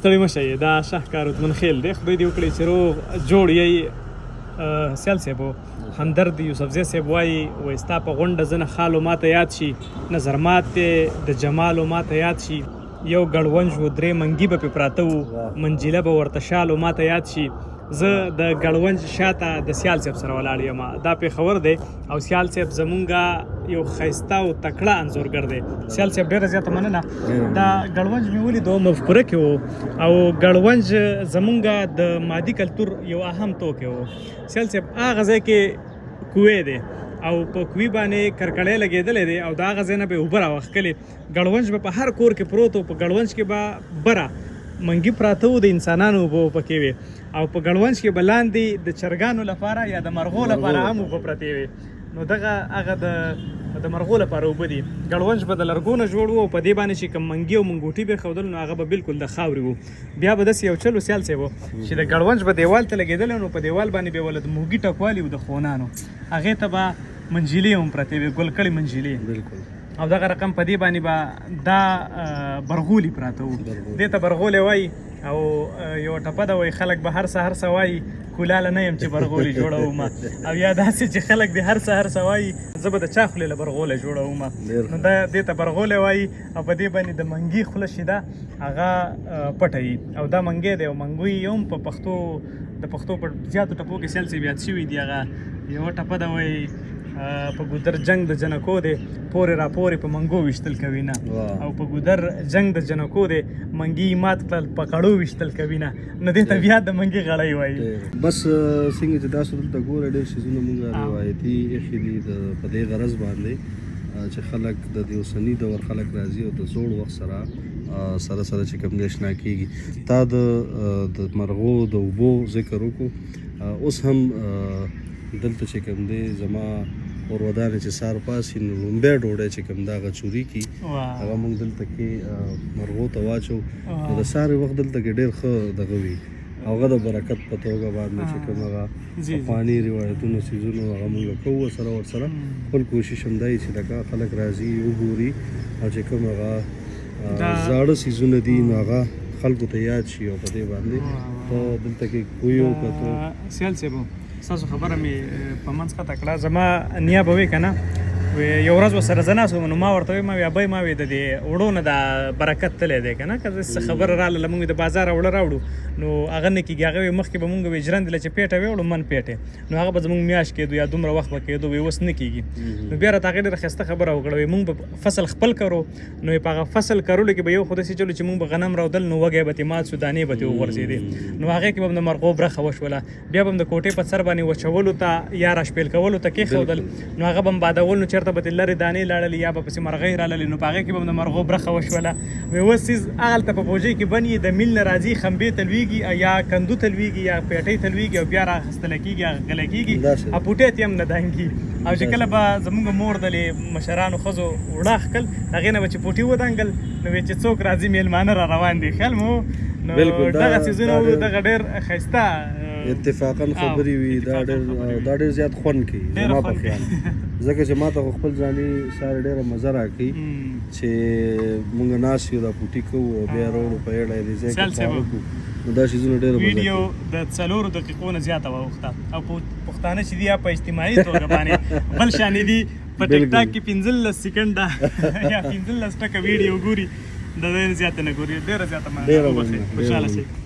ستړي مه شئ دا شاهکار عثمان خیل دی خدای دې وکړي چې روغ جوړ یې سیال صاحب همدرد یوسفزی صاحب وایي ستا په غونډه زه نه خالو ماته یاد شي نظرمات د جمالو ماته یاد شي یو ګړونج و درې منګي به پې پراته وو منجیله به ورته شالو ماته یاد شي زه د ګړونج شاته د سیال صاحب سره ولاړ یم دا پېښور دی او سیال صاحب زمونږ یو ښایسته او تکړه انځورګر دی سیال صاحب ډېره زیاته مننه دا ګړونج مې ولیدو مفکوره کې و او ګړونج زمونږ د مادي کلتور یو اهم توکی و سیال صاحب هغه ځای کې کوې دی او په کوي باندې کرکړی لګېدلی دی او د هغه ځای نه به یې اوبه راوښکلې ګړونج به په هر کور کې پروت و په ګړونج کې به بره منګي پراته وو د انسانانو اوبه پکې وې او په ګړونج کې به لاندې د چرګانو لپاره یا د مرغو لپاره هم اوبه پرتې وې نو دغه هغه د مرغو لپاره اوبه دي ګړونج به د لرګو نه جوړ وو او په دې باندې چې کوم منګي او منګوټي به ښودل نو هغه به بالکل د خاورې وو بیا به داسې یو چل و سیال صاحب چې د ګړونج به دیوال ته لګېدلی نو په دیوال باندې به ولې د موږي ټکوالي و د خونانو هغې ته به منجیلې هم پرتې وې ګل کړې منجیلې بالکل او دغه رقم په دې باندې به دا برغولي پراته وو دې ته برغولې وایي او یو ټپه ده وایي خلک به هر سهار څه وایي کولاله نه یم چې برغولي جوړوم او یا داسې چې خلک دې هر سهار څه وایي زه به د چا خولې له برغوله جوړوم نو دا دې ته برغولې وایي او په دې باندې د منګي خوله چې ده هغه پټه وي او دا منګی دی او منګوي هم په پښتو د پښتو په زیاتو ټپو کې سیل صاحب یاد شوي دي هغه یوه ټپه ده وایي په ګودر جنگ د جنکو دی پورې راپورې په منګو ویشتل کوي نه او په ګودر جنگ د جنکو دی منګي مات کړل په کړو ویشتل کوي نه نو دې ته بیا د منګي غړی وایي بس څنګه چې تاسو دلته ګوره ډېر شیزونه مونږ روایتي ایښي دي په دې غرض باندې چې خلک د اوسني دور خلک راځي او د زوړ وخت سره چې کوم دی اشنا کېږي تا د مرغو د اوبو ذکر وکړو اوس هم دلته چې کوم دی زما اور ودانې چې سار پاسي نو لومبی ډوډۍ چې کوم دا هغه چوري کي هغه موږ دلته کې مرغو ته واچو نو د ساري وخت دلته کې ډېر ښه دغه وي هغه د برکت په توګه باندې چې کوم هغه پخواني روایتونه څیزونه هغه موږ کوو ورسره خپل کوشش هم دی چې لکه خلک راځي وګوري او چې کوم هغه زاړه څیزونه دي نو هغه خلکو ته یاد شي او په دې باندې ته دلته کې کوی وکړو سیال صاحب ستاسو خبره مې په منځ کښته کړه زما نیا به وی که نه یو ورځ ورسره زه ناست وم نو ما ورته ویم ما ابۍ ما وی د دې اوړو نه دا برکت تللی دی که نه که څه خبره راغله موږ د بازاره اوړه راوړو نو هغه نه کېږي هغه وی مخکې به موږ وی ژرندې له چې پیټه ویوړو من پیټې نو هغه به زموږ میاشت کېدو یا دومره وخت به کېدو وی اوس نه کېږي نو بیا راته هغې ډېره ښایسته خبره وکړه وی موږ به فصل خپل کرو نو په هغه فصل کرلو کې به یو خو داسې چلو چې موږ به غنم راودل نو وږی به ترې مات شو دانې به ترې وغورځېدې نو هغې کې به هم د مرغو برخه وشوله بیا به هم د کوټې په سر باندې وچولو ته یا راشپېل کولو ته کېښودل نو هغه به هم بادول نو چېرته به ترې لرې دانې لاړلې یا به پسې مرغۍ راللې نو په هغې کې به هم د مرغو برخه وشوله وی اوس څیز هغلته په پوجۍ کې بند د میل نه راځي خمبې ته لوېږي یا کندو ته لوېږي یا پیټۍ ته لوېږي او بیا رااخیستله کېږي هغه غلی کېږي او پوټۍ ته هم نه دانګي او چې کله به زموږ مور دلې مشرانو ښځو اوړه اخکل هغې نه به چې پوټي ودانګل نو وی چې څوک راځي میلمانه را روان دي خیال مو نو دغه څیزونه وو دغه ډېر ښایسته اتفاقا خبرې وي دا ډېر زیات خوند کوي زما په خیال ځکه چې ما ته خو خپل ځاني ساره ډېره مزه راکوي چې مونږ ناست یو دا پوټي کوو او بیا راوړو په اړه یې ځای کې خواړه کوو نو دا شیزونه ډېره مزه ویډیو د 4 دقیقو نه زیاته واوښته او پښتانه چې دي یا په اجتماعي توګه باندې بل شانې دي په ټیک ټاک کې 15 سیکنډه یا 15 ټکه ویډیو ګوري د ډېر زیاته نه ګوري ډېره زیاته مننه خوشحاله شئ